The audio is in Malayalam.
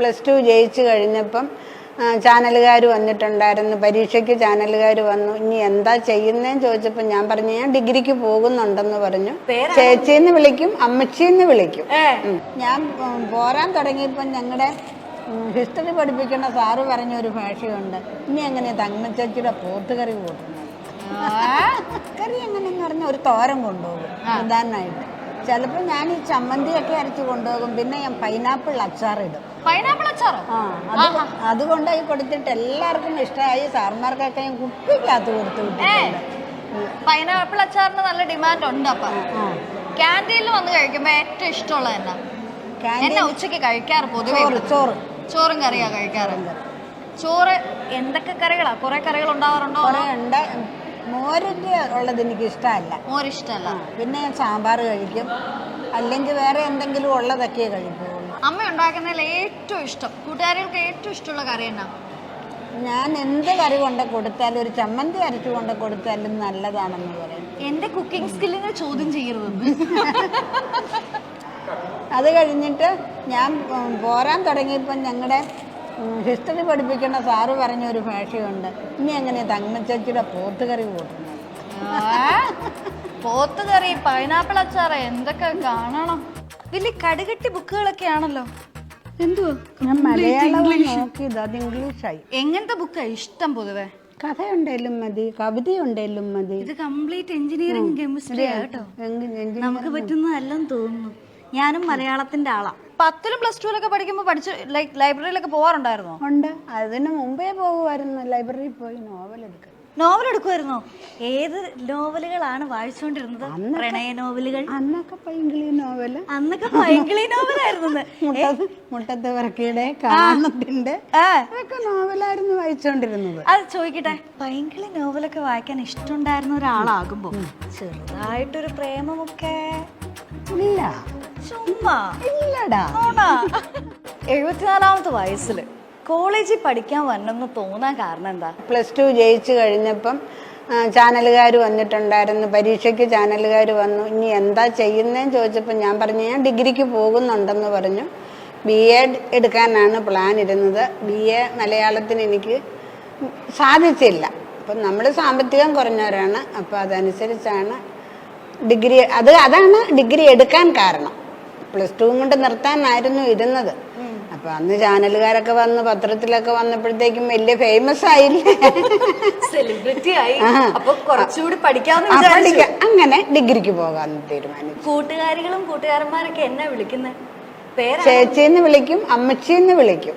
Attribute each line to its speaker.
Speaker 1: +2 ജയിച്ചു കഴിഞ്ഞപ്പം ചാനലുകാർ വന്നിട്ടുണ്ടായിരുന്നു. പരീക്ഷയ്ക്ക് ചാനലുകാർ വന്നു. ഇനി എന്താ ചെയ്യുന്നതെന്ന് ചോദിച്ചപ്പോൾ ഞാൻ പറഞ്ഞു ഞാൻ ഡിഗ്രിക്ക് പോകുന്നുണ്ടെന്ന് പറഞ്ഞു. ചേച്ചിന്ന് വിളിക്കും, അമ്മച്ചിന്ന് വിളിക്കും. ഞാൻ പോരാൻ തുടങ്ങിയപ്പോൾ ഞങ്ങളുടെ ഹിസ്റ്ററി പഠിപ്പിക്കുന്ന സാറ് പറഞ്ഞൊരു ഭാഷയുണ്ട്, ഇനി എങ്ങനെ തങ്ങച്ചേച്ചിയുടെ പോത്തുകറി കൂട്ടുന്നത്. കറി എങ്ങനെയെന്ന് പറഞ്ഞാൽ ഒരു തോരൻ കൊണ്ടുപോകും പ്രധാനമായിട്ട്. ചിലപ്പോൾ ഞാൻ ഈ ചമ്മന്തിയൊക്കെ അരച്ച് കൊണ്ടുപോകും. പിന്നെ ഞാൻ പൈനാപ്പിൾ അച്ചാറിടും. അതുകൊണ്ടായി കൊടുത്തിട്ട് എല്ലാവർക്കും ഇഷ്ടമായി. സാർമാർക്കൊക്കെ ഞാൻ കുപ്പിക്കകത്ത് കൊടുത്തു വിട്ടിട്ടുണ്ട്.
Speaker 2: പൈനാപ്പിൾ അച്ചാറിന് നല്ല ഡിമാൻഡ് ഉണ്ട്. അപ്പൊ ക്യാൻറ്റീനിൽ വന്ന് കഴിക്കുമ്പോ ഏറ്റവും ഇഷ്ടമുള്ള എന്നാ ഉച്ചക്ക് കഴിക്കാറ്? പൊതുവെ ചോറും കറിയാ കഴിക്കാറുണ്ട്. ചോറ് എന്തൊക്കെ കറികളാ? കുറെ കറികൾ ഉണ്ടാവാറുണ്ടോ?
Speaker 1: മോരിന്റെ ഉള്ളത് എനിക്ക് ഇഷ്ടമല്ല.
Speaker 2: മോരിഷ്ടമല്ല.
Speaker 1: പിന്നെ ഞാൻ സാമ്പാർ കഴിക്കും, അല്ലെങ്കിൽ വേറെ എന്തെങ്കിലും ഉള്ളതൊക്കെ കഴിക്കുള്ളൂ.
Speaker 2: അമ്മ ഉണ്ടാക്കുന്നതിൽ ഏറ്റവും ഇഷ്ടം, കൂട്ടുകാരികൾക്ക് ഏറ്റവും ഇഷ്ടമുള്ള കറി എന്നാ?
Speaker 1: ഞാൻ എന്ത് കറി കൊണ്ട് കൊടുത്താലും, ഒരു ചമ്മന്തി അരച്ചു കൊണ്ട് കൊടുത്താലും നല്ലതാണെന്ന് പറയും.
Speaker 2: എന്റെ കുക്കിംഗ് സ്കില്ലിനെ ചോദ്യം ചെയ്യരുത്.
Speaker 1: അത് കഴിഞ്ഞിട്ട് ഞാൻ പോരാൻ തുടങ്ങിയപ്പോൾ ഞങ്ങളുടെ ഹിസ്റ്ററി പഠിപ്പിക്കുന്ന സാറ് പറഞ്ഞൊരു ഭാഷയുണ്ട്, ഇനി എങ്ങനെ തങ്ങച്ചേച്ചിയുടെ പോത്തുകറി കൂട്ടുന്നത്.
Speaker 2: പോത്തുകറി, പൈനാപ്പിൾ അച്ചാറ്, എന്തൊക്കെ കാണണം. വലിയ കടുകട്ടി ബുക്കുകളൊക്കെ ആണല്ലോ. എന്തുവാ?
Speaker 1: ഞാൻ മലയാളം നോക്കിയത്, അത് ഇംഗ്ലീഷായി.
Speaker 2: എങ്ങനത്തെ ബുക്കാ ഇഷ്ടം? പൊതുവെ
Speaker 1: കഥയുണ്ടേലും മതി, കവിതയുണ്ടേലും മതി.
Speaker 2: ഇത് കംപ്ലീറ്റ് എഞ്ചിനീയറിംഗ് കെമിസ്ട്രി കേട്ടോ. നമുക്ക് പറ്റുന്നതല്ലെന്ന് തോന്നുന്നു. ഞാനും മലയാളത്തിന്റെ ആളാ. 10ലും +2ലൊക്കെ പഠിക്കുമ്പോൾ ലൈബ്രറിയിലൊക്കെ പോവാറുണ്ടായിരുന്നോ?
Speaker 1: ഉണ്ട്. അതിന് മുമ്പേ പോകുമായിരുന്നു ലൈബ്രറിയിൽ പോയി നോവലെടുക്കാൻ.
Speaker 2: നോവൽ എടുക്കുമായിരുന്നോ? ഏത് നോവലുകളാണ് വായിച്ചുകൊണ്ടിരുന്നത്? പ്രണയ നോവലുകൾ?
Speaker 1: അന്നൊക്കെ പൈങ്കിളി നോവല്.
Speaker 2: അന്നൊക്കെ പൈങ്കിളി നോവലായിരുന്നു.
Speaker 1: മുട്ടത്ത് വർക്കിയുടെ, കാനത്തിന്റെ ഒക്കെ നോവലായിരുന്നു വായിച്ചോണ്ടിരുന്നത്.
Speaker 2: അത് ചോദിക്കട്ടെ, പൈങ്കിളി നോവലൊക്കെ വായിക്കാൻ ഇഷ്ടമുണ്ടായിരുന്ന ഒരാളാകുമ്പോ ചെറുതായിട്ടൊരു പ്രേമമൊക്കെ?
Speaker 1: ഇല്ല.
Speaker 2: ചുമ്മാ
Speaker 1: ഇല്ലടാ.
Speaker 2: 74ാമത്തെ വയസ്സില് കോളേജിൽ പഠിക്കാൻ വരണമെന്ന് തോന്നാൻ കാരണം എന്താ?
Speaker 1: +2 ജയിച്ചു കഴിഞ്ഞപ്പം ചാനലുകാർ വന്നിട്ടുണ്ടായിരുന്നു. പരീക്ഷയ്ക്ക് ചാനലുകാർ വന്നു. ഇനി എന്താ ചെയ്യുന്നതെന്ന് ചോദിച്ചപ്പോൾ ഞാൻ പറഞ്ഞു ഞാൻ ഡിഗ്രിക്ക് പോകുന്നുണ്ടെന്ന് പറഞ്ഞു. BA എടുക്കാനാണ് പ്ലാൻ ഇരുന്നത്. BA മലയാളത്തിന് എനിക്ക് സാധിച്ചില്ല. അപ്പം നമ്മൾ സാമ്പത്തികം കുറഞ്ഞവരാണ്. അപ്പോൾ അതനുസരിച്ചാണ് ഡിഗ്രി, അതാണ് ഡിഗ്രി എടുക്കാൻ കാരണം. +2 കൊണ്ട് നിർത്താനായിരുന്നു ഇരുന്നത്. അപ്പൊ അന്ന് ചാനലുകാരൊക്കെ വന്ന് പത്രത്തിലൊക്കെ വന്നപ്പോഴത്തേക്കും വലിയ ഫേമസ് ആയില്ലേ,
Speaker 2: സെലിബ്രിറ്റി ആയി. അപ്പൊ കുറച്ചുകൂടി
Speaker 1: അങ്ങനെ ഡിഗ്രിക്ക് പോകാൻ തീരുമാനിച്ചു.
Speaker 2: കൂട്ടുകാരികളും കൂട്ടുകാരന്മാരൊക്കെ എന്നെ വിളിക്കുന്നത്
Speaker 1: ചേച്ചിന്ന് വിളിക്കും, അമ്മച്ചിന്ന് വിളിക്കും.